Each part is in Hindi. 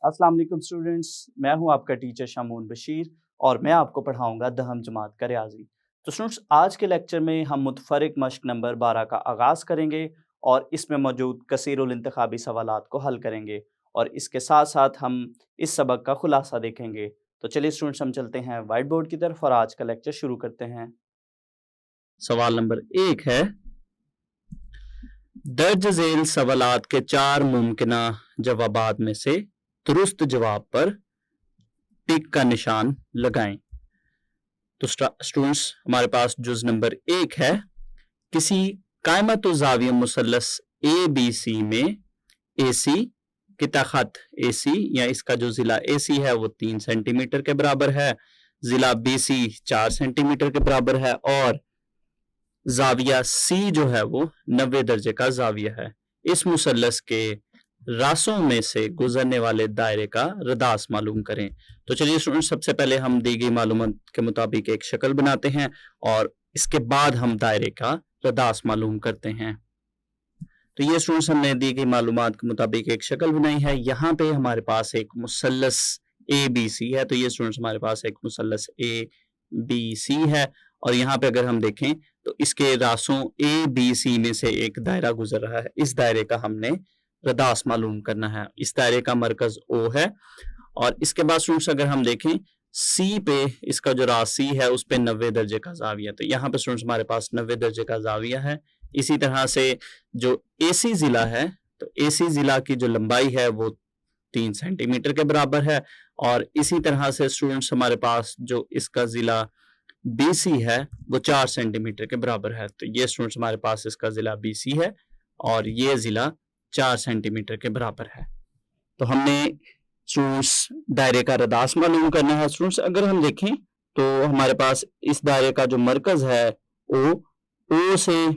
अस्सलाम वालेकुम स्टूडेंट्स, मैं हूं आपका टीचर शामून बशीर और मैं आपको पढ़ाऊंगा दहम जमात का रियाजी। तो स्टूडेंट्स, आज के लेक्चर में हम मुतफरिक मश्क नंबर 12 का आगाज़ करेंगे और इसमें मौजूद कसीरुल इंतखाबी सवालात को हल करेंगे और इसके साथ साथ हम इस सबक का खुलासा देखेंगे। तो चलिए स्टूडेंट्स, हम चलते हैं वाइट बोर्ड की तरफ और आज का लेक्चर शुरू करते हैं। सवाल नंबर 1 है, दर्ज झेल सवालात के 4 मुमकिना जवाबात में से दुरुस्त जवाब पर टिक का निशान लगाएं। तो स्टूडेंट्स, हमारे पास जुज नंबर 1 है, किसी कायमत ज़ाविया मुसल्लस ABC में AC की ताकत AC या इसका जो जिला AC है वो 3 सेंटीमीटर के बराबर है, जिला BC 4 सेंटीमीटर के बराबर है और जाविया C जो है वो 90 दर्जे का जाविया है। इस मुसल्लस के रासों में से गुजरने वाले दायरे का रदास मालूम करें। तो चलिए स्टूडेंट, सबसे पहले हम दी गई मालूमात के मुताबिक एक शक्ल बनाते हैं और इसके बाद हम दायरे का रदास मालूम करते हैं। तो ये स्टूडेंट्स, हमने दी गई मालूमात के मुताबिक एक शक्ल बनाई है। यहाँ पे हमारे पास एक मुसल्लस ABC है। तो ये स्टूडेंट्स, हमारे पास एक मुसल्लस ABC है और यहाँ पे अगर हम देखें तो इसके रासों ABC में से एक दायरा गुजर रहा है। इस दायरे का हमने रदास मालूम करना है। इस दायरे का मरकज O है और इसके बाद स्टूडेंट्स, अगर हम देखें C पे इसका जो रास C है उस पे 90 दर्जे का जाविया। तो यहाँ पे स्टूडेंट्स, हमारे पास 90 दर्जे का जाविया है। इसी तरह से जो AC जिला है, तो AC जिला की जो लंबाई है वो 3 सेंटीमीटर के बराबर है और इसी तरह से स्टूडेंट्स, हमारे पास जो इसका जिला BC है वो 4 सेंटीमीटर के बराबर है। तो ये स्टूडेंट्स, हमारे पास इसका जिला BC है और ये जिला 4 सेंटीमीटर के बराबर है। तो हमने स्टूडेंट्स दायरे का रदास मालूम करना है। स्टूडेंट्स, अगर हम देखें तो हमारे पास इस दायरे का जो मरकज है O से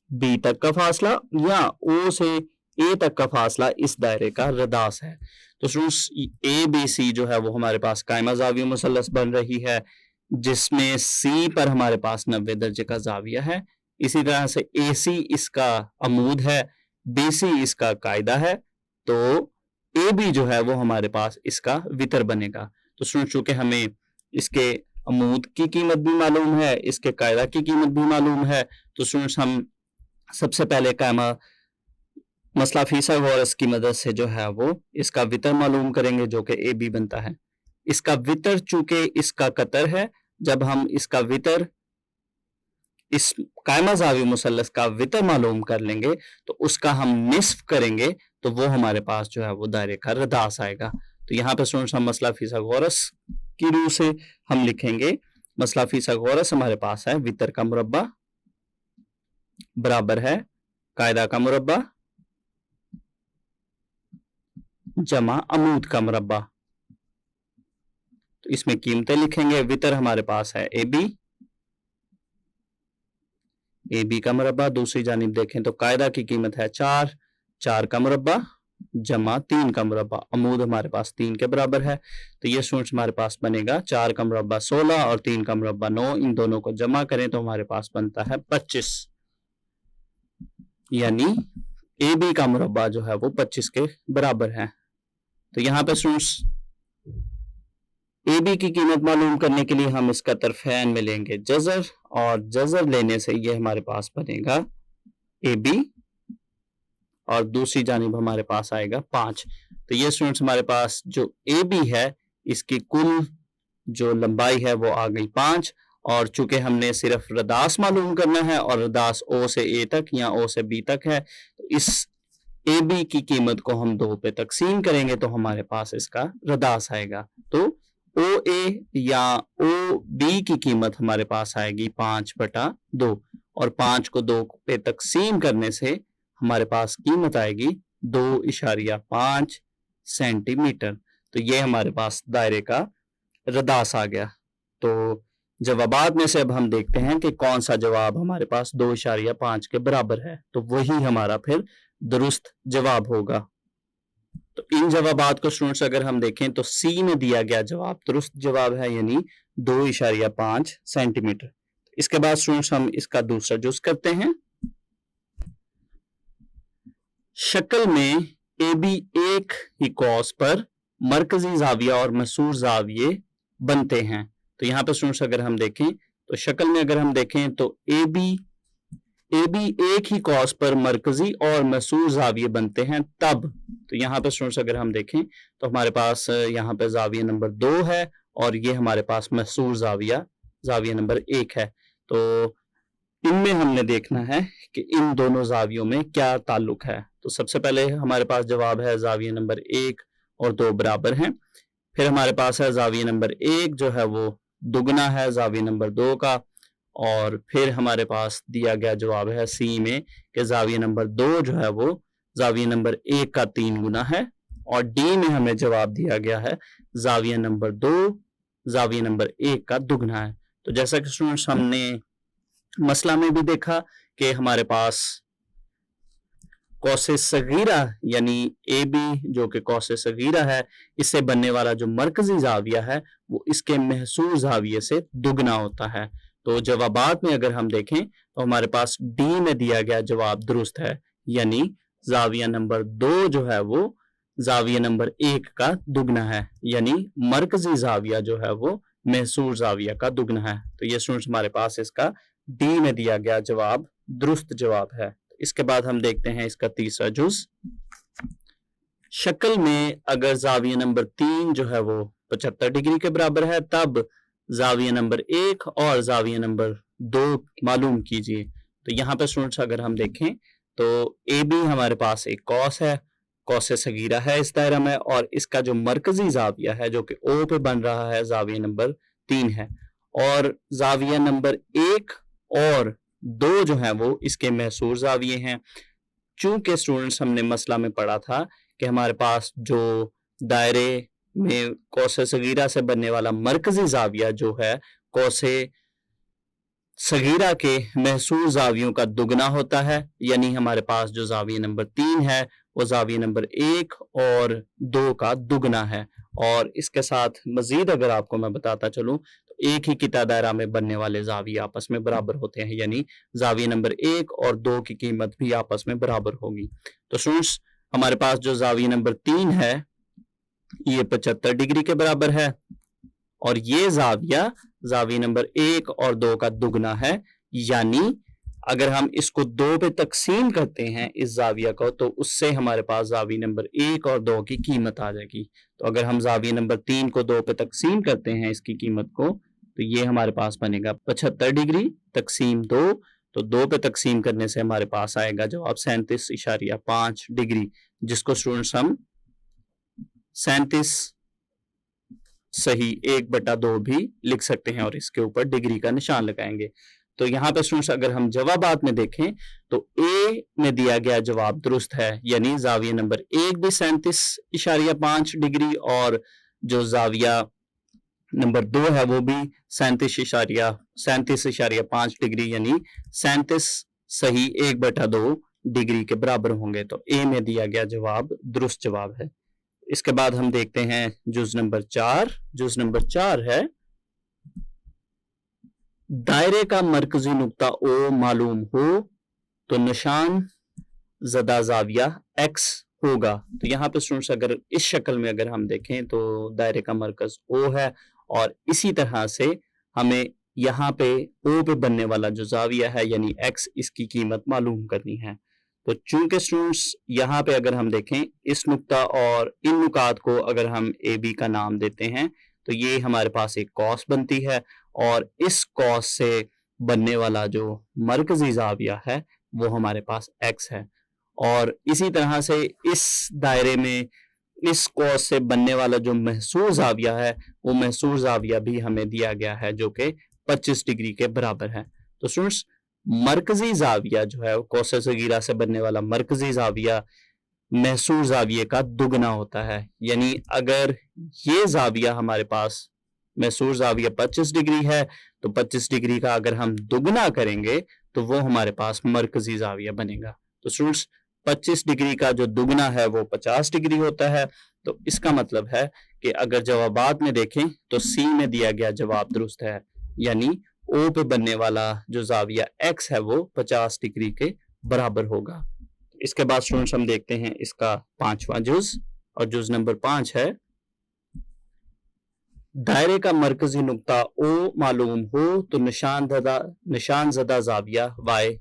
B तक का फासला या O से A तक का फासला इस दायरे का रदास है। तो स्टूडेंट्स, ABC जो है वो हमारे पास कायमा जाविया मुसल्लस बन रही है जिसमें C पर हमारे पास 90 दर्जे का जाविया है। इसी तरह से AC इसका अमूद है, BC इसका कायदा है, तो AB जो है वो हमारे पास इसका वितर बनेगा। तो स्टूडेंट, चूंकि हमें इसके अमूद की कीमत भी मालूम है, इसके कायदा की कीमत भी मालूम है, तो स्टूडेंट्स, हम सबसे पहले कायमा मसला फिसागोरस की मदद से जो है वो इसका वितर मालूम करेंगे जो कि AB बनता है। इसका वितर चूंकि इसका कतर है, जब हम इसका वितर इस कायमा जावी मुसल्लस का वितर मालूम कर लेंगे तो उसका हम निस्फ करेंगे तो वो हमारे पास जो है वो दायरे का रदास आएगा। तो यहाँ पे स्टूडेंट्स, हम मसला फिसागोरस की रूह से हम लिखेंगे, मसला फिसागोरस हमारे पास है वितर का मुरब्बा बराबर है कायदा का मुरब्बा जमा अमूद का मुरब्बा। तो इसमें कीमतें लिखेंगे। वितर हमारे पास है AB का मुरब्बा, दूसरी जानिब देखें तो कायदा की कीमत है 4 का मुरब्बा जमा 3 का मुरब्बा, अमूद हमारे पास 3 के बराबर है। तो ये स्टूडेंट्स, हमारे पास बनेगा 4 का मुरब्बा 16 और 3 का मुरब्बा 9। इन दोनों को जमा करें तो हमारे पास बनता है 25, यानी AB का मुरब्बा जो है वो 25 के बराबर है। तो यहाँ पे स्टूडेंट्स, AB की कीमत मालूम करने के लिए हम इसका तरफैन में लेंगे जज़र और जज़र लेने से ये हमारे पास बनेगा AB और दूसरी जानिब हमारे पास आएगा 5। तो ये स्टूडेंट्स, हमारे पास जो AB है इसकी कुल जो लंबाई है वो आ गई 5 और चूंकि हमने सिर्फ रदास मालूम करना है और रदास O से A तक या O से B तक है, तो इस AB की कीमत को हम 2 पे तकसीम करेंगे तो हमारे पास इसका रदास आएगा। तो OA या OB की कीमत हमारे पास आएगी 5/2 और 5 को 2 पे तकसीम करने से हमारे पास कीमत आएगी 2.5 सेंटीमीटर। तो ये हमारे पास दायरे का रदास आ गया। तो जवाबात में से अब हम देखते हैं कि कौन सा जवाब हमारे पास 2.5 के बराबर है, तो वही हमारा फिर दुरुस्त जवाब होगा। तो इन जवाबात को स्टूडेंट्स अगर हम देखें तो C में दिया गया जवाब दुरुस्त जवाब है, यानी 2.5 सेंटीमीटर। इसके बाद स्टूडेंट्स, हम इसका दूसरा जुज करते हैं। शक्ल में AB एक ही कॉस पर मरकजी जाविया और मसूर जाविये बनते हैं। तो यहाँ पे स्टूडेंट्स अगर हम देखें तो शक्ल में अगर हम देखें तो ए बी एक ही कॉस पर मरकजी और मसूर जाविये बनते हैं तब। तो यहाँ पे स्टूडेंट्स अगर हम देखें तो हमारे पास यहाँ पे जाविया नंबर 2 है और ये हमारे पास मसूर जाविया नंबर 1 है। तो इनमें हमने देखना है कि इन दोनों जावियों में क्या ताल्लुक है। तो सबसे पहले हमारे पास जवाब है जाविया नंबर 1 और 2 बराबर हैं। फिर हमारे पास है जाविया नंबर 1 जो है वो दुगना है जाविया नंबर 2 का, और फिर हमारे पास दिया गया जवाब है सी में कि जाविया नंबर 2 जो है वो जाविया नंबर 1 का 3 गुना है, और डी में हमें जवाब दिया गया है जाविया नंबर 2 जाविया नंबर 1 का दुगना है। तो जैसा कि स्टूडेंट्स हमने मसला में भी देखा कि हमारे पास कौसे सगीरा यानी ए बी जो कि कौसे सगीरा है, इससे बनने वाला जो मरकजी जाविया है वो इसके महसूर जाविये से दुगना होता है। तो जवाबात में अगर हम देखें तो हमारे पास डी में दिया गया जवाब दुरुस्त है, यानी जाविया नंबर 2 जो है वो जाविया नंबर 1 का दुगना है, यानी मरकजी जाविया जो है वो महसूर जाविया का दुगना है। तो ये स्टूडेंट्स हमारे पास इसका डी में दिया गया जवाब दुरुस्त जवाब है। इसके बाद हम देखते हैं इसका तीसरा जुज। शक्ल में अगर जाविया नंबर 3 जो है वो 75 डिग्री के बराबर है तब जाविया नंबर 1 और जाविया नंबर 2 मालूम कीजिए। तो यहाँ पे स्टूडेंट्स अगर हम देखें तो ए बी हमारे पास एक कॉस है, कौसे सगीरा है इस दायरा में, और इसका जो मरकजी जाविया है जो कि ओ पे बन रहा है जाविया नंबर 3 है, और जाविया नंबर 1 और 2 जो है वो इसके महसूर जाविये हैं। चूंकि स्टूडेंट्स हमने मसला में पढ़ा था कि हमारे पास जो दायरे में कौसे सगीरा से बनने वाला मरकजी जाविया जो है कौसे सगीरा के महसूर जावियों का दुगना होता है, यानी हमारे पास जो जाविया नंबर 3 है वो जाविया नंबर 1 और 2 का दुगना है। और इसके साथ मजीद अगर आपको मैं बताता चलूं तो एक ही किता दायरा में बनने वाले जाविया आपस में बराबर होते हैं, यानी जाविया नंबर 1 और 2 की कीमत भी आपस में बराबर होगी। तो स्टूडेंट्स हमारे पास जो जाविया नंबर 3 है ये 75 डिग्री के बराबर है, और ये जाविया नंबर 1 और 2 का दुगना है, यानी अगर हम इसको 2 पे तकसीम करते हैं इस जाविया को तो उससे हमारे पास जाविया नंबर 1 और 2 की कीमत आ जाएगी। तो अगर हम जाविया नंबर 3 को 2 पे तकसीम करते हैं इसकी कीमत को तो ये हमारे पास बनेगा 75 डिग्री तकसीम 2, तो 2 पे तकसीम करने से हमारे पास आएगा जवाब 37.5 डिग्री, जिसको स्टूडेंट्स हम 37 सही 1/2 भी लिख सकते हैं और इसके ऊपर डिग्री का निशान लगाएंगे। तो यहाँ पे स्टूडेंट्स अगर हम जवाबात में देखें तो ए में दिया गया जवाब दुरुस्त है, यानी जाविया नंबर 1 भी 37.5 डिग्री और जो जाविया नंबर 2 है वो भी 37.5 डिग्री, यानी 37 सही 1/2 डिग्री के बराबर होंगे। तो ए में दिया गया जवाब दुरुस्त जवाब है। इसके बाद हम देखते हैं जुज नंबर 4। जुज नंबर 4 है दायरे का मरकजी नुक्ता ओ मालूम हो तो निशान ज़दा जाविया एक्स होगा। तो यहाँ पे स्टूडेंट्स अगर इस शक्ल में अगर हम देखें तो दायरे का मरकज ओ है, और इसी तरह से हमें यहाँ पे ओ पे बनने वाला जो जाविया है यानी एक्स, इसकी कीमत मालूम करनी है। तो चूंकि स्टूडेंट्स यहाँ पे अगर हम देखें इस नुक्ता और इन नुकात को अगर हम ए बी का नाम देते हैं तो ये हमारे पास एक कॉस बनती है, और इस कॉस से बनने वाला जो मरकजी जाविया है वो हमारे पास एक्स है, और इसी तरह से इस दायरे में इस कॉस से बनने वाला जो महसूर जाविया है वो महसूर जाविया भी हमें दिया गया है जो कि 25 डिग्री के बराबर है। तो स्टूडेंट्स मरकजी जाविया जो है कौसे सगीरा से बनने वाला मरकजी जाविया महसूर जाविये का दुगना होता है, यानी अगर ये जाविया हमारे पास महसूर जाविया 25 डिग्री है तो 25 डिग्री का अगर हम दुगना करेंगे तो वो हमारे पास मरकजी जाविया बनेगा। तो स्टूडेंट्स 25 डिग्री का जो दुगना है वो 50 डिग्री होता है। तो इसका मतलब है कि अगर जवाबात में देखें तो सी में दिया गया जवाब दुरुस्त है, यानी ओ पे बनने वाला जो जाविया एक्स है वो 50 डिग्री के बराबर होगा। इसके बाद स्टूडेंट्स हम देखते हैं इसका 5वां जुज, और जुज नंबर 5 है दायरे का मरकजी नुक्ता O मालूम हो तो निशानज़दा ज़ाविया Y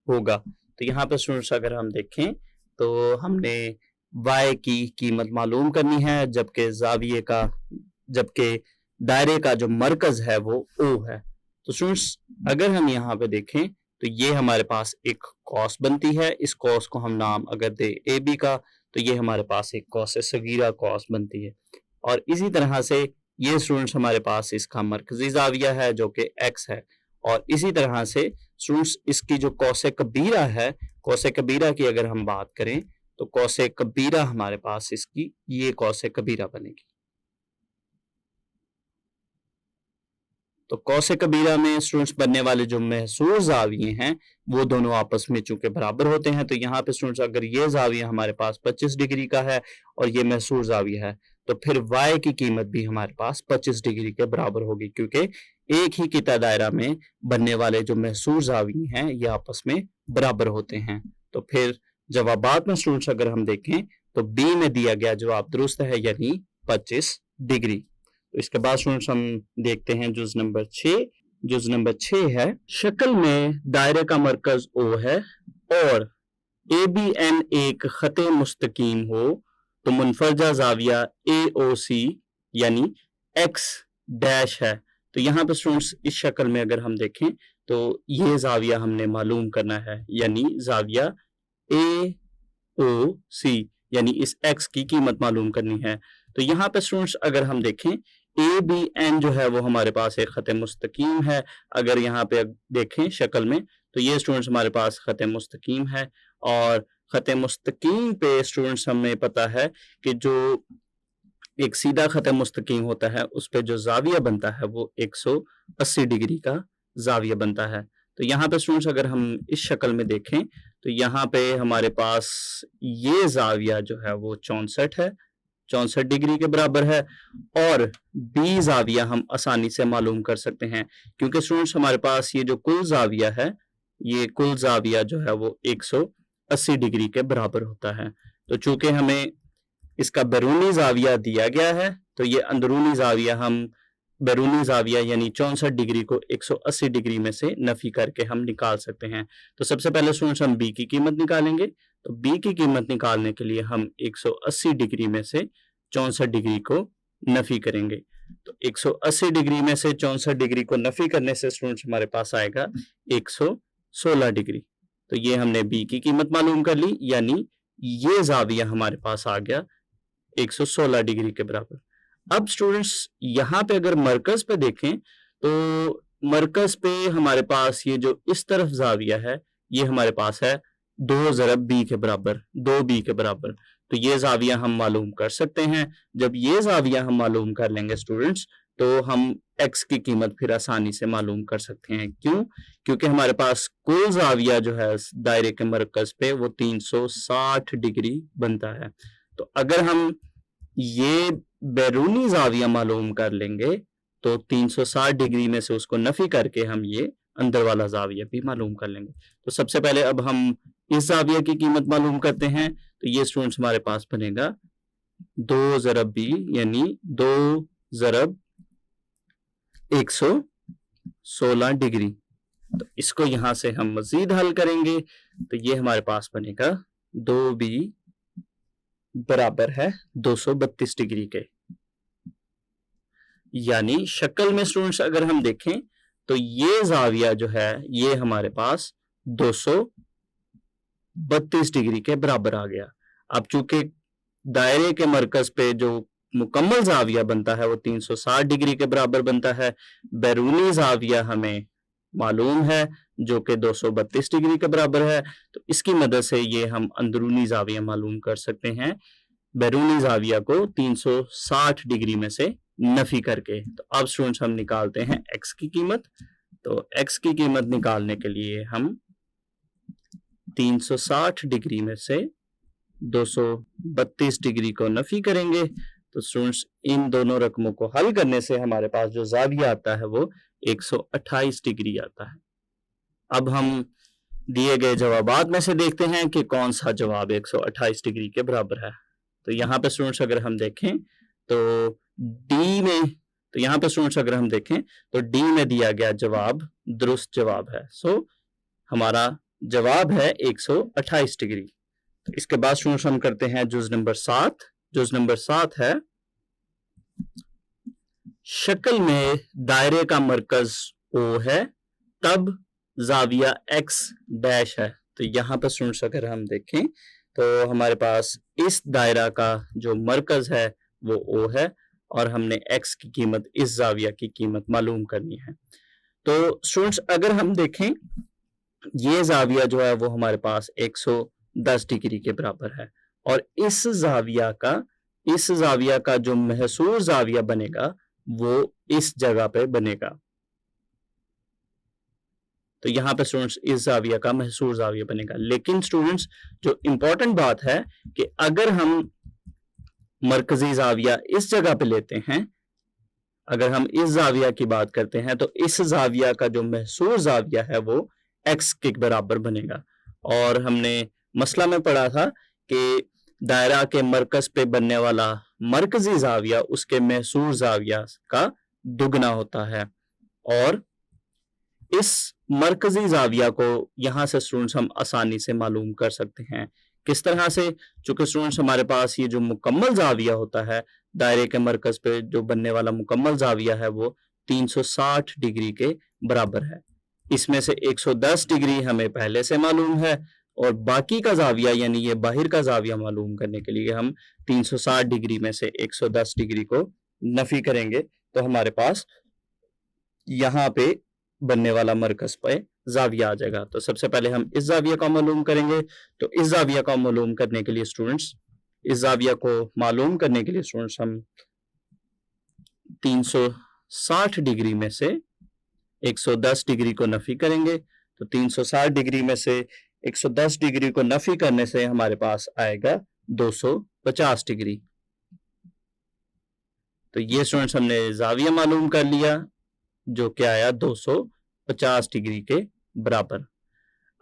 होगा। तो यहाँ पे स्टूडेंट्स अगर हम देखें तो हमने Y की कीमत मालूम करनी है, जबकि दायरे का जो मरकज है वो O है। तो स्टूडेंट्स अगर हम यहाँ पे देखें तो ये हमारे पास एक कॉस बनती है। इस कॉस को हम नाम अगर दे AB का तो ये हमारे पास एक कॉस सगीरा कॉस बनती है। और इसी तरह से ये स्टूडेंट्स हमारे पास इसका मरकजी ज़ाविया है जो कि X है। और इसी तरह से स्टूडेंट्स इसकी जो कौसे कबीरा है, कौसे कबीरा की अगर हम बात करें तो कौसे कबीरा हमारे पास इसकी ये कौसे कबीरा बनेगी। तो कौसे कबीरा में स्टूडेंट्स बनने वाले जो महसूर ज़ाविये हैं वो दोनों आपस में चूंकि बराबर होते हैं, तो यहाँ पे स्टूडेंट्स अगर ये ज़ाविया हमारे पास 25 डिग्री का है और ये महसूर ज़ाविया है तो फिर y की कीमत भी हमारे पास 25 डिग्री के बराबर होगी, क्योंकि एक ही किता दायरा में बनने वाले जो महसूर ज़ाविये हैं ये आपस में बराबर होते हैं। तो फिर जवाबात में स्टूडेंट्स अगर हम देखें तो बी में दिया गया जवाब दुरुस्त है, यानी 25 डिग्री। तो इसके बाद स्टूडेंट्स हम देखते हैं जुज नंबर 6। जुज नंबर 6 है, शक्ल में दायरे का मरकज O है और ABN एक खते मुस्तकीम हो तो मुनफरजा ज़ाविया AOC यानी X डैश है। तो यहाँ पे स्टूडेंट्स इस शक्ल में अगर हम देखें तो ये ज़ाविया हमने मालूम करना है, यानी ज़ाविया AOC यानी इस X की कीमत मालूम करनी है। तो यहाँ पे स्टूडेंट्स अगर हम देखें ABN जो है वो हमारे पास एक खत मुस्तकीम है। अगर यहाँ पे देखें शक्ल में तो ये स्टूडेंट्स हमारे पास खत मुस्तकीम है और खत मुस्तकीम पे स्टूडेंट्स हमें पता है कि जो एक सीधा खत मुस्तकीम होता है उस पे जो ज़ाविया बनता है वो 180 डिग्री का ज़ाविया बनता है। तो यहाँ पे स्टूडेंट्स अगर हम इस शक्ल में देखें तो यहाँ पे हमारे पास ये ज़ाविया जो है वो 64 है, 64 डिग्री के बराबर है। और बी ज़ाविया हम आसानी से मालूम कर सकते हैं, क्योंकि स्टूडेंट्स हमारे पास ये जो कुल ज़ाविया है, ये कुल ज़ाविया जो है वो 180 डिग्री के बराबर होता है। तो चूंकि हमें इसका बैरूनी ज़ाविया दिया गया है तो ये अंदरूनी ज़ाविया हम बैरूनी ज़ाविया यानी 64 डिग्री को 180 डिग्री में से नफी करके हम निकाल सकते हैं। तो सबसे पहले स्टूडेंट्स हम बी की कीमत निकालेंगे। तो बी की कीमत निकालने के लिए हम 180 डिग्री में से 64 डिग्री को नफी करेंगे। तो 180 डिग्री में से 64 डिग्री को नफी करने से स्टूडेंट्स हमारे पास आएगा 116 डिग्री। तो ये हमने बी की कीमत मालूम कर ली, यानी ये ज़ाविया हमारे पास आ गया 116 डिग्री के बराबर। अब स्टूडेंट्स यहाँ पे अगर मरकज पे देखें तो मरकज पे हमारे पास ये जो इस तरफ ज़ाविया है ये हमारे पास है 2 ज़रब बी के बराबर, 2b के बराबर। तो ये ज़ाविया हम मालूम कर सकते हैं। जब ये ज़ाविया हम मालूम कर लेंगे स्टूडेंट्स तो हम x की कीमत फिर आसानी से मालूम कर सकते हैं। क्यों? क्योंकि हमारे पास कुल ज़ाविया जो है दायरे के मरकज पे वो 360 डिग्री बनता है। तो अगर हम ये बैरूनी ज़ाविया मालूम कर लेंगे तो 360 डिग्री में से उसको नफी करके हम ये अंदर वाला ज़ाविया भी मालूम कर लेंगे। तो सबसे पहले अब हम इस ज़ाविया की कीमत मालूम करते हैं। तो ये स्टूडेंट्स हमारे पास बनेगा 2 ज़रब बी यानी 2 ज़रब 116 डिग्री। तो इसको यहां से हम मजीद हल करेंगे तो ये हमारे पास बनेगा 2b बराबर है 232 डिग्री के। यानी शक्ल में स्टूडेंट्स अगर हम देखें तो ये ज़ाविया जो है ये हमारे पास 232 डिग्री के बराबर आ गया। अब चूंकि दायरे के मरकज पे जो मुकम्मल ज़ाविया बनता है वो 360 डिग्री के बराबर बनता है, बैरूनी ज़ाविया हमें मालूम है जो कि 232 डिग्री के बराबर है। तो इसकी मदद से ये हम अंदरूनी ज़ाविया मालूम कर सकते हैं, बैरूनी ज़ाविया को 360 डिग्री में से नफी करके। तो अब स्टूडेंट्स हम निकालते हैं x की कीमत। तो x की कीमत निकालने के लिए हम 360 डिग्री में से 232 डिग्री को नफी करेंगे। तो स्टूडेंट्स इन दोनों रकमों को हल करने से हमारे पास जो ज़ाविया आता है वो 128 डिग्री आता है। अब हम दिए गए जवाबात में से देखते हैं कि कौन सा जवाब 128 डिग्री के बराबर है। तो यहाँ पे स्टूडेंट्स अगर हम देखें तो डी में तो यहाँ पे स्टूडेंट्स अगर हम देखें तो डी में दिया गया जवाब दुरुस्त जवाब है। सो हमारा जवाब है 128 डिग्री। तो इसके बाद स्टूडेंट्स हम करते हैं जुज नंबर 7। जुज नंबर 7 है शक्ल में दायरे का मरकज O है तब जाविया x डैश है। तो यहाँ पर स्टूडेंट्स अगर हम देखें तो हमारे पास इस दायरा का जो मरकज है वो O है और हमने x की कीमत, इस जाविया की कीमत मालूम करनी है। तो स्टूडेंट्स अगर हम देखें ये जाविया जो है वो हमारे पास 110 डिग्री के बराबर है और इस जाविया का जो महसूर जाविया बनेगा वो इस जगह पे बनेगा। तो यहाँ पे स्टूडेंट्स इस जाविया का महसूर जाविया बनेगा। लेकिन स्टूडेंट्स जो इंपॉर्टेंट बात है कि अगर हम मरकजी जाविया इस जगह पे लेते हैं, अगर हम इस जाविया की बात करते हैं तो इस जाविया का जो महसूर जाविया है वो x के बराबर बनेगा। और हमने मसला में पढ़ा था कि दायरा के मरकज पे बनने वाला मरकजी जाविया उसके महसूर जाविया का दुगना होता है। और इस मरकजी जाविया को यहाँ से स्टूडेंट्स हम आसानी से मालूम कर सकते हैं। किस तरह से? चूंकि स्टूडेंट्स हमारे पास ये जो मुकम्मल जाविया होता है, दायरे के मरकज पे जो बनने वाला मुकम्मल जाविया है वो 360 डिग्री के बराबर है। इसमें से 110 डिग्री हमें पहले से मालूम है और बाकी का जाविया यानी ये बाहर का जाविया मालूम करने के लिए हम 360 डिग्री में से 110 डिग्री को नफी करेंगे तो हमारे पास यहाँ पे बनने वाला मरकज पे जाविया आ जाएगा। तो सबसे पहले हम इस जाविया को मालूम करेंगे। तो इस जाविया को मालूम करने के लिए स्टूडेंट्स हम 360 डिग्री में से 110 डिग्री को नफी करेंगे। तो 360 डिग्री में से 110 डिग्री को नफी करने से हमारे पास आएगा 250 डिग्री। तो ये स्टूडेंट्स हमने जाविया मालूम कर लिया जो क्या आया 250 डिग्री के बराबर।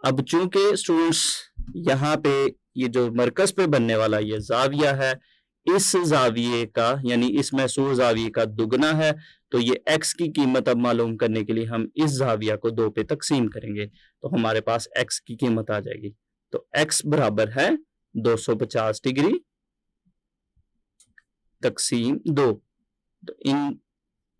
अब चूंकि स्टूडेंट्स यहाँ पे ये जो मरकज पे बनने वाला ये जाविया है इस जाविये का यानी इस महसूर जाविये का दुगना है, तो ये x की कीमत अब मालूम करने के लिए हम इस जाविया को 2 पे तकसीम करेंगे तो हमारे पास x की कीमत आ जाएगी। तो x बराबर है 250 डिग्री तकसीम 2। तो इन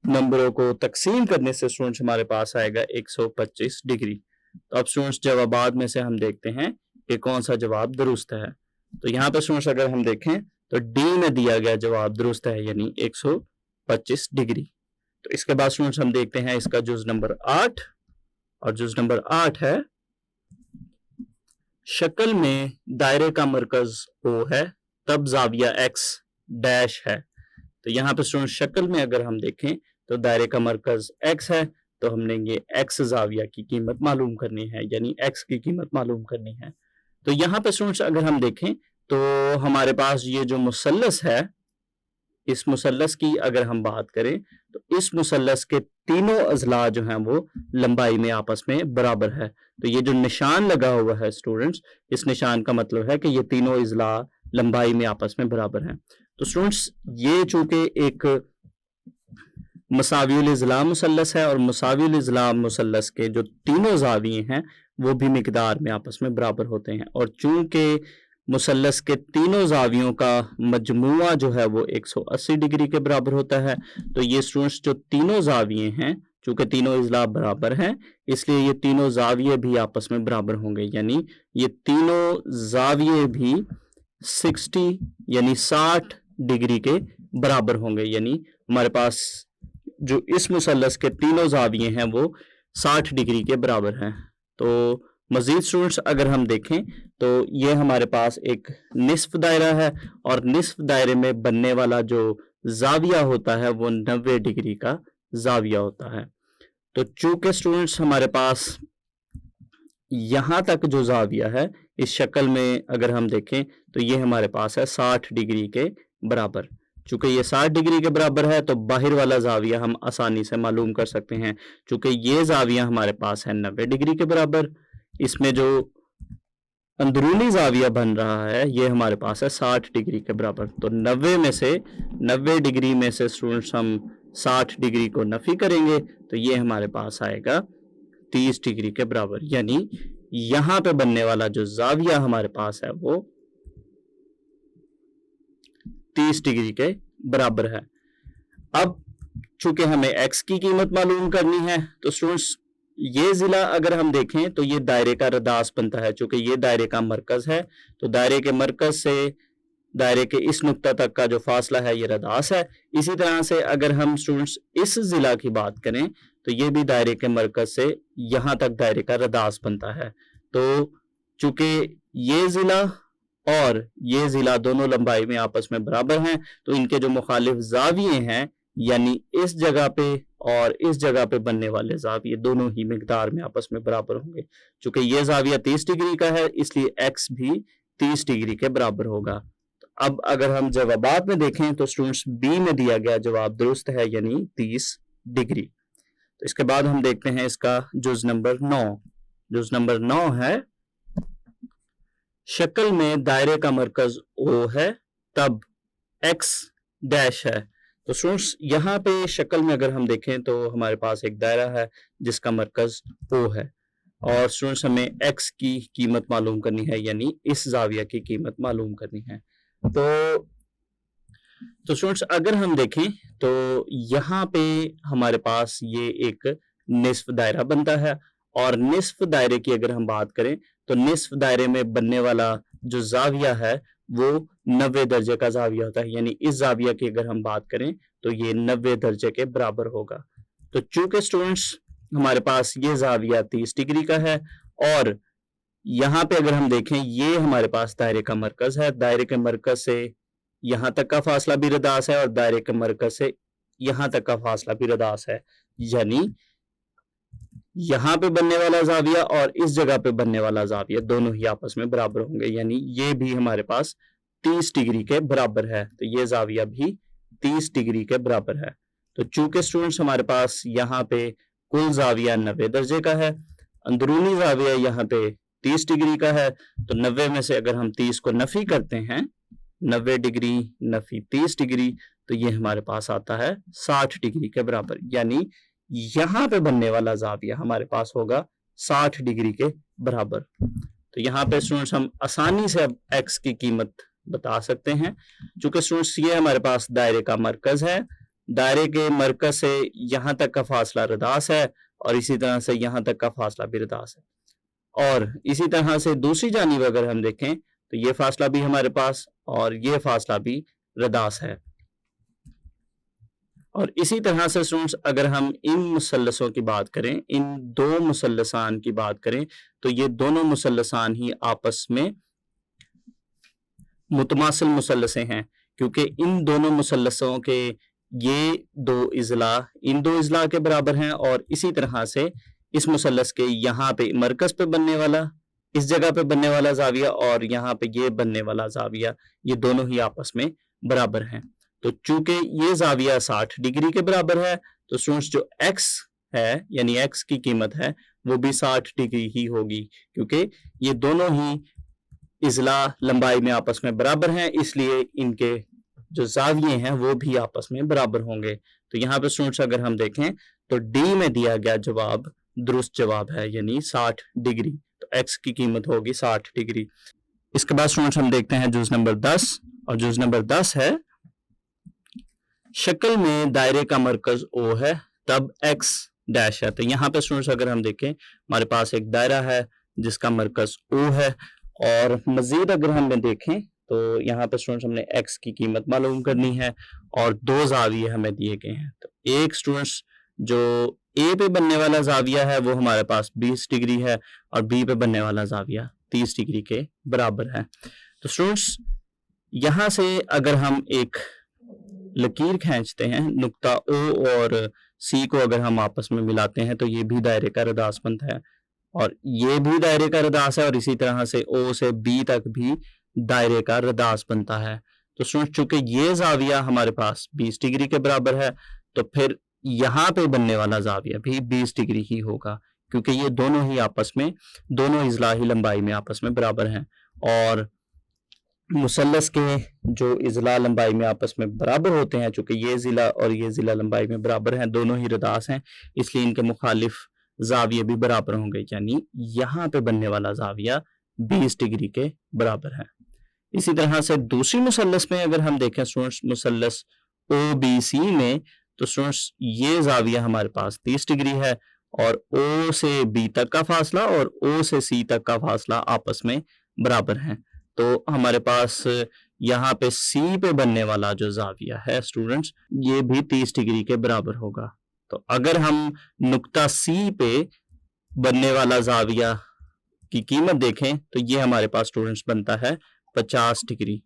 नंबरों को तकसीम करने से स्टूडेंट्स हमारे पास आएगा 125 डिग्री। तो अब स्टूडेंट्स जवाबात में से हम देखते हैं कि कौन सा जवाब दुरुस्त है। तो यहाँ पे स्टूडेंट्स अगर हम देखें तो डी में दिया गया जवाब दुरुस्त है यानी 125 डिग्री। तो इसके बाद स्टूडेंट्स हम देखते हैं इसका जुज नंबर 8 और जुज नंबर 8 है शक्ल में दायरे का मरकज O है तब जाविया x डैश है। तो यहाँ पे स्टूडेंट शक्ल में अगर हम देखें तो दायरे का मरकज x है तो हमने ये x जाविया की कीमत मालूम करनी है यानी x की कीमत मालूम करनी है। तो यहाँ पे स्टूडेंट्स अगर हम देखें तो हमारे पास ये जो मुसल्लस है इस मुसल्लस की अगर हम बात करें तो इस मुसल्लस के तीनों अजला जो हैं वो लंबाई में आपस में बराबर है। तो ये जो निशान लगा हुआ है स्टूडेंट्स इस निशान का मतलब है कि ये तीनों अजला लंबाई में आपस में बराबर हैं। तो स्टूडेंट्स ये चूंकि एक मुसावियुल इज़्ला मुसल्लस है और मुसावियुल इज़्ला मुसल्लस के जो तीनों जाविये हैं वो भी मिकदार में आपस में बराबर होते हैं और चूंकि मुसल्लस के तीनों जावियों का मजमुआ जो है वो 180 डिग्री के बराबर होता है। तो ये स्टूडेंट्स जो तीनों जाविये हैं चूंकि तीनों इज़्ला बराबर हैं इसलिए ये तीनों जाविये भी आपस में बराबर होंगे यानी ये तीनों जाविये भी 60 यानी 60 डिग्री के बराबर होंगे। यानी हमारे पास जो इस मुसल्लस के तीनों जाविये हैं वो 60 डिग्री के बराबर हैं। तो मजीद स्टूडेंट्स अगर हम देखें तो ये हमारे पास एक निस्फ दायरा है और निस्फ दायरे में बनने वाला जो जाविया होता है वो 90 डिग्री का जाविया होता है। तो चूंकि स्टूडेंट्स हमारे पास यहाँ तक जो जाविया है इस शक्ल में अगर हम देखें तो ये हमारे पास है 60 डिग्री के बराबर। चूंकि ये 60 डिग्री के बराबर है तो बाहर वाला जाविया हम आसानी से मालूम कर सकते हैं। चूंकि ये जाविया हमारे पास है 90 डिग्री के बराबर, इसमें जो अंदरूनी जाविया बन रहा है ये हमारे पास है 60 डिग्री के बराबर। तो 90 डिग्री में से स्टूडेंट्स हम 60 डिग्री को नफी करेंगे तो ये हमारे पास आएगा 30 डिग्री के बराबर, यानी यहां पे बनने वाला जो जाविया हमारे पास है वो 30 डिग्री के बराबर है। अब चूंकि हमें x की कीमत मालूम करनी है तो स्टूडेंट्स ये जिला अगर हम देखें तो ये दायरे का रदास बनता है। चूंकि ये दायरे का मरकज है तो दायरे के मरकज से दायरे के इस नुक्ता तक का जो फासला है ये रदास है। इसी तरह से अगर हम स्टूडेंट्स इस जिला की बात करें तो ये भी दायरे के मरकज से यहां तक दायरे का रदास बनता है। तो चूंकि ये जिला और ये जिला दोनों लंबाई में आपस में बराबर हैं तो इनके जो मुखालिफ जाविये हैं यानी इस जगह पे और इस जगह पे बनने वाले जाविये दोनों ही मिकदार में आपस में बराबर होंगे। चूंकि ये जाविया 30 डिग्री का है इसलिए x भी 30 डिग्री के बराबर होगा। तो अब अगर हम जवाबात में देखें तो स्टूडेंट्स बी में दिया गया जवाब दुरुस्त है यानी 30 डिग्री। तो इसके बाद हम देखते हैं इसका जुज नंबर 9। जुज नंबर 9 है शक्ल में दायरे का मरकज O है तब x डैश है। तो स्टूडेंट्स यहाँ पे शक्ल में अगर हम देखें तो हमारे पास एक दायरा है जिसका मरकज O है और स्टूडेंट्स हमें x की कीमत मालूम करनी है यानी इस जाविया की कीमत मालूम करनी है। तो स्टूडेंट्स अगर हम देखें तो यहाँ पे हमारे पास ये एक निस्फ दायरा बनता है और निस्फ दायरे की अगर हम बात करें तो निस्फ दायरे में बनने वाला जो जाविया है वो 90 दर्जे का जाविया होता है, यानी इस जाविया की अगर हम बात करें तो ये 90 दर्जे के बराबर होगा। तो चूंकि स्टूडेंट्स हमारे पास ये जाविया 30 डिग्री का है और यहाँ पे अगर हम देखें ये हमारे पास दायरे का मरकज है, दायरे के मरकज से यहाँ तक का फासला भी रदास है और दायरे के मरकज से यहाँ तक का फासला भी रदास है, यानी यहाँ पे बनने वाला जाविया और इस जगह पे बनने वाला जाविया दोनों ही आपस में बराबर होंगे, यानी ये भी हमारे पास 30 डिग्री के बराबर है। तो ये जाविया भी 30 डिग्री के बराबर है। तो चूंकि स्टूडेंट्स हमारे पास यहाँ पे कुल जाविया 90 दर्जे का है, अंदरूनी जाविया यहाँ पे 30 डिग्री का है, तो 90 में से अगर हम 30 को नफी करते हैं 90 डिग्री नफी 30 डिग्री तो ये हमारे पास आता है 60 डिग्री के बराबर, यानी यहाँ पे बनने वाला जाविया हमारे पास होगा 60 डिग्री के बराबर। तो यहाँ पे स्टूडेंट्स हम आसानी से अब x की कीमत बता सकते हैं। चूंकि स्टूडेंट्स ये हमारे पास दायरे का मरकज है, दायरे के मरकज से यहाँ तक का फासला रदास है और इसी तरह से यहाँ तक का फासला भी रदास है और इसी तरह से दूसरी जानिब अगर हम देखें तो ये फासला भी हमारे पास और ये फासला भी रदास है। और इसी तरह से स्टूडेंट्स अगर हम इन मुसल्लसों की बात करें, इन दो मुसल्लसान की बात करें तो ये दोनों मुसल्लसान ही आपस में मुतमासिल मुसल्लसे हैं, क्योंकि इन दोनों मुसल्लसों के ये दो इजला के बराबर हैं और इसी तरह से इस मुसल्लस के यहाँ पे मरकज पे बनने वाला, इस जगह पे बनने वाला जाविया और यहाँ पे ये बनने वाला जाविया ये दोनों ही आपस में बराबर हैं। तो चूंकि ये जाविया 60 डिग्री के बराबर है तो स्टूडेंट्स जो x है यानी x की कीमत है वो भी 60 डिग्री ही होगी, क्योंकि ये दोनों ही इजला लंबाई में आपस में बराबर हैं, इसलिए इनके जो जाविये हैं वो भी आपस में बराबर होंगे। तो यहाँ पे स्टूडेंट्स अगर हम देखें तो डी में दिया गया जवाब दुरुस्त जवाब है यानी 60 डिग्री। तो x की कीमत होगी 60 डिग्री। इसके बाद स्टूडेंट्स हम देखते हैं जुज नंबर 10 और जुज नंबर 10 है शक्ल में दायरे का मरकज O है तब x डैश है। तो यहाँ पे स्टूडेंट्स अगर हम देखें हमारे पास एक दायरा है जिसका मरकज O है और मजीद अगर हम देखें तो यहाँ पे स्टूडेंट्स हमने x की कीमत मालूम करनी है और दो जाविये हमें दिए गए हैं। तो एक स्टूडेंट्स जो A पे बनने वाला जाविया है वो हमारे पास 20 डिग्री है और B पे बनने वाला जाविया 30 डिग्री के बराबर है। तो स्टूडेंट्स यहाँ से अगर हम एक लकीर खींचते हैं, नुक्ता O और C को अगर हम आपस में मिलाते हैं तो ये भी दायरे का रदास बनता है और ये भी दायरे का रदास है और इसी तरह से O से B तक भी दायरे का रदास बनता है। तो स्टूडेंट्स चूंकि ये जाविया हमारे पास 20 डिग्री के बराबर है तो फिर यहाँ पे बनने वाला जाविया भी 20 डिग्री ही होगा, क्योंकि ये दोनों ही आपस में दोनों इजलाही लंबाई में आपस में बराबर हैं। और मुसल्लस के जो इज़ला लंबाई में आपस में बराबर होते हैं, चूंकि ये ज़िला और ये ज़िला लंबाई में बराबर हैं, दोनों ही रदास हैं, इसलिए इनके मुखालिफ जाविये भी बराबर होंगे, यानी यहाँ पे बनने वाला जाविया 20 डिग्री के बराबर है। इसी तरह से दूसरी मुसल्लस में अगर हम देखें स्टूडेंट्स, मुसल्लस OBC में, तो स्टूडेंट्स ये जाविया हमारे पास 30 डिग्री है और O से B तक का फासला और O से C तक का फासला आपस में बराबर है। तो हमारे पास यहाँ पे C पे बनने वाला जो जाविया है स्टूडेंट्स, ये भी 30 डिग्री के बराबर होगा। तो अगर हम नुक्ता C पे बनने वाला जाविया की कीमत देखें तो ये हमारे पास स्टूडेंट्स बनता है 50 डिग्री।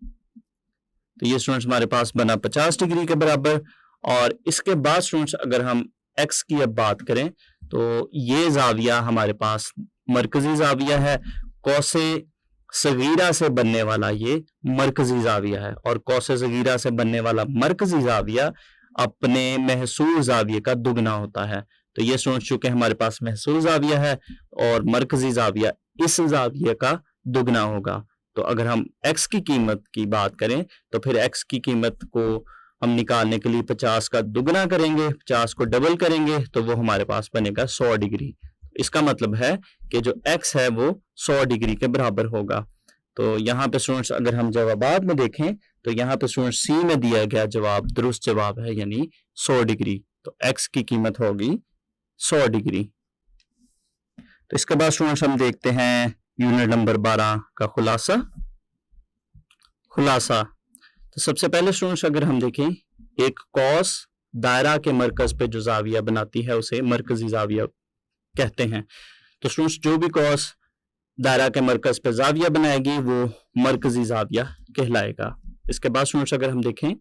तो ये स्टूडेंट्स हमारे पास बना 50 डिग्री के बराबर। और इसके बाद स्टूडेंट्स अगर हम X की अब बात करें तो ये जाविया हमारे पास मरकजी जाविया है, कौसे सगीरा से बनने वाला ये मरकजी जाविया है, और कौसे सगीरा से बनने वाला मरकजी जाविया अपने महसूल जाविये का दुगना होता है। तो ये सोच चुके हमारे पास महसूल जाविया है और मरकजी जाविया इस जाविये का दुगना होगा। तो अगर हम X की कीमत की बात करें तो फिर X की कीमत को हम निकालने के लिए 50 का दुगना करेंगे, 50 को डबल करेंगे तो वो हमारे पास बनेगा 100 डिग्री। इसका मतलब है कि जो X है वो 100 डिग्री के बराबर होगा। तो यहाँ पे स्टूडेंट्स अगर हम जवाबात में देखें तो यहाँ पे स्टूडेंट्स C में दिया गया जवाब दुरुस्त जवाब है, यानी 100 डिग्री। तो X की कीमत होगी 100 डिग्री। तो इसके बाद स्टूडेंट्स हम देखते हैं यूनिट नंबर 12 का खुलासा। तो सबसे पहले स्टूडेंट्स अगर हम देखें, एक कौस दायरा के मरकज पे जो जाविया बनाती है उसे मरकजी जाविया कहते हैं। तो स्टूडेंट्स जो भी कौस दायरा के मरकज पे जाविया बनाएगी वो मरकजी जाविया कहलाएगा। इसके बाद स्टूडेंट्स अगर हम देखें,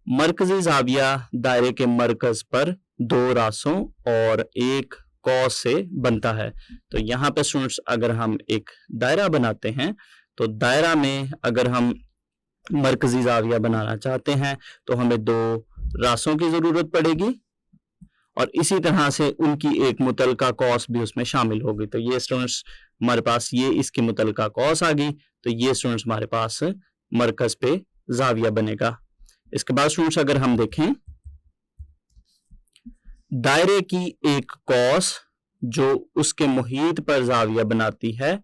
मरकजी जाविया दायरे के मरकज पर 2 रासों और एक कौस से बनता है। तो यहाँ पे स्टूडेंट्स अगर हम एक दायरा बनाते हैं तो दायरा में अगर हम मरकजी जाविया बनाना चाहते हैं तो हमें 2 रासों की जरूरत पड़ेगी और इसी तरह से उनकी एक मुतलका कौस भी उसमें शामिल होगी। तो ये स्टूडेंट्स हमारे पास ये इसकी मुतलका कौस आ गई, तो ये स्टूडेंट्स हमारे पास मरकज पे जाविया बनेगा। इसके बाद स्टूडेंट्स अगर हम देखें, दायरे की एक कौस जो उसके मुहीत पर जाविया बनाती है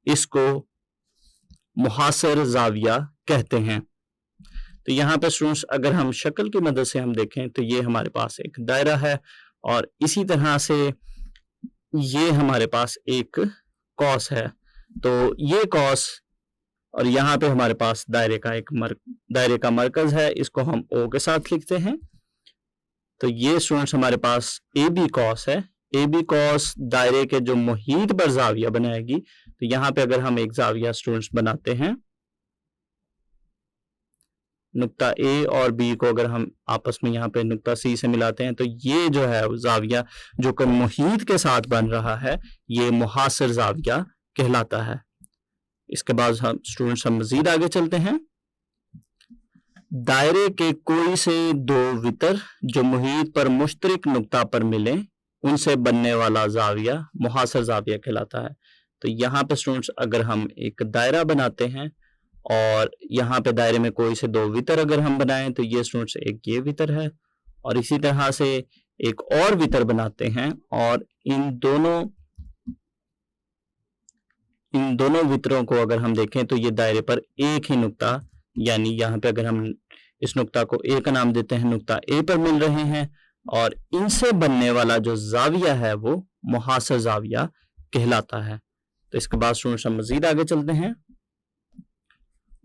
इसको मुहासिर जाविया कहते हैं। तो यहाँ पे स्टूडेंट्स अगर हम शक्ल की मदद से हम देखें तो ये हमारे पास एक दायरा है और इसी तरह से ये हमारे पास एक कौस है। तो ये कौस और यहाँ पे हमारे पास दायरे का मरकज है, इसको हम O के साथ लिखते हैं। तो ये स्टूडेंट्स हमारे पास AB कौस है। AB कौस दायरे के जो मुहीत पर जाविया बनाएगी। तो यहाँ पे अगर हम एक जाविया स्टूडेंट्स बनाते हैं, नुक्ता A और B को अगर हम आपस में यहाँ पे नुक्ता C से मिलाते हैं तो ये जो है जाविया जो कि मुहीत के साथ बन रहा है ये मुहासिर जाविया कहलाता है। इसके बाद हम स्टूडेंट्स हम मजीद आगे चलते हैं। दायरे के कोई से 2 वितर जो मुहीत पर मुश्तरक नुक्ता पर मिले उनसे बनने वाला जाविया मुहासिर जाविया कहलाता है। तो यहाँ पे स्टूडेंट्स अगर हम एक दायरा बनाते हैं और यहाँ पे दायरे में कोई से 2 वितर अगर हम बनाएं तो ये स्टूडेंट्स एक ये वितर है और इसी तरह से एक और वितर बनाते हैं और इन दोनों वितरों को अगर हम देखें तो ये दायरे पर एक ही नुक्ता, यानी यहाँ पे अगर हम इस नुक्ता को A का नाम देते हैं, नुक्ता A पर मिल रहे हैं और इनसे बनने वाला जो जाविया है वो मुहासिर जाविया कहलाता है। तो इसके बाद स्टूडेंट्स हम मजीद आगे चलते हैं।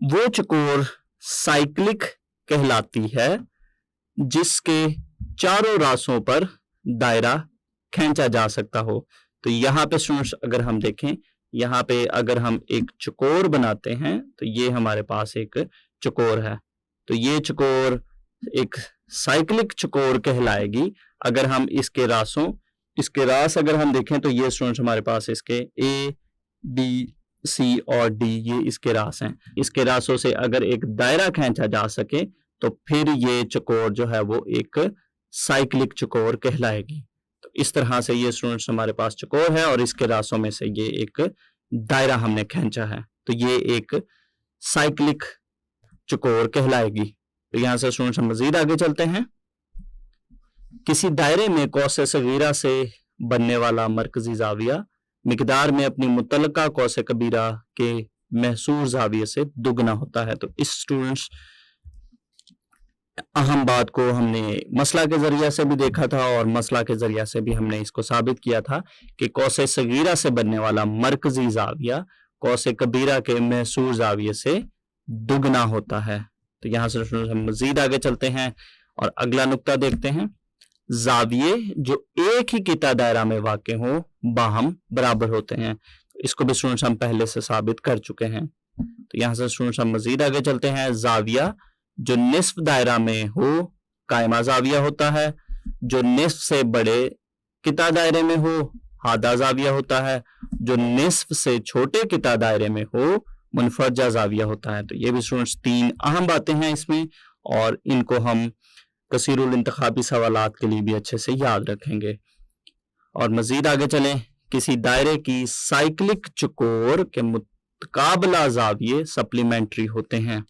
वो चकोर साइक्लिक कहलाती है जिसके चारों रासों पर दायरा खींचा जा सकता हो। तो यहाँ पे स्टूडेंट्स अगर हम देखें, यहाँ पे अगर हम एक चकोर बनाते हैं तो ये हमारे पास एक चकोर है। तो ये चकोर एक साइक्लिक चकोर कहलाएगी अगर हम इसके रास अगर हम देखें तो ये स्टूडेंट्स हमारे पास इसके A, B, C और D ये इसके रास हैं। इसके रासों से अगर एक दायरा खींचा जा सके तो फिर ये चकोर जो है वो एक साइक्लिक चकोर कहलाएगी। तो इस तरह से ये स्टूडेंट्स हमारे पास चकोर है और इसके रासों में से ये एक दायरा हमने खींचा है। तो ये एक साइक्लिक चौकोर कहलाएगी। तो यहां से स्टूडेंट्स हम मजीद आगे चलते हैं। किसी दायरे में कौस सगीरा से बनने वाला मरकजी जाविया मिकदार में अपनी मुतलका कौस कबीरा के महसूर जाविये से दुगना होता है। तो इस स्टूडेंट्स अहम बात को हमने मसला के जरिया से भी देखा था और मसला के जरिया से भी हमने इसको साबित किया था कि कौस सगीरा से बनने वाला मरकजी जाविया कौस कबीरा के महसूर जाविये से दुगना होता है। तो यहां से हम मजीद आगे चलते हैं और अगला नुक्ता देखते हैं। जाविये जो एक ही किता दायरा में वाक़े हो बाहम बराबर होते हैं। इसको भी स्टूडेंट्स हम पहले से साबित कर चुके हैं। तो यहां से स्टूडेंट्स हम मजीद आगे चलते हैं। जाविया जो निस्फ दायरा में हो कायमा जाविया होता है, जो निस्फ से बड़े किता दायरे में हो हादा जाविया होता है, जो निस्फ से छोटे किता दायरे में हो मुनफरजा जाविया होता है। तो ये भी स्टूडेंट्स तीन अहम बातें हैं इसमें और इनको हम कसीरुल इंतखाबी सवालात के लिए भी अच्छे से याद रखेंगे। और मजीद आगे चलें। किसी दायरे की साइक्लिक चौकोर के मुतकाबला जाविये सप्लीमेंट्री होते हैं।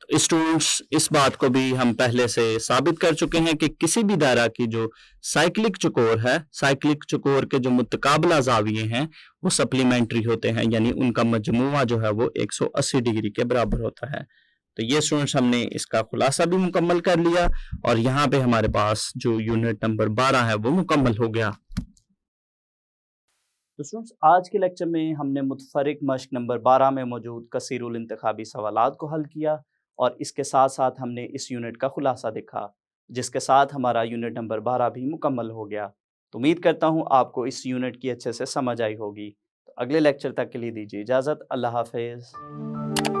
तो स्टूडेंट्स इस बात को भी हम पहले से साबित कर चुके हैं कि किसी भी दायरा की जो साइक्लिक चौकोर है, साइक्लिक चौकोर के जो मुतकाबला जाविये हैं वो सप्लीमेंट्री होते हैं, यानी उनका मजमुआ जो है वो 180 डिग्री के बराबर होता है। तो ये स्टूडेंट्स हमने इसका खुलासा भी मुकम्मल कर लिया और यहाँ पे हमारे पास जो यूनिट नंबर 12 है वो मुकम्मल हो गया। तो स्टूडेंट्स आज के लेक्चर में हमने मुतफरिक मश्क नंबर 12 में मौजूद कसीरुल इंतखाबी सवालात को हल किया और इसके साथ साथ हमने इस यूनिट का खुलासा देखा, जिसके साथ हमारा यूनिट नंबर 12 भी मुकम्मल हो गया। तो उम्मीद करता हूँ आपको इस यूनिट की अच्छे से समझ आई होगी। तो अगले लेक्चर तक के लिए दीजिए इजाज़त। अल्लाह हाफिज़।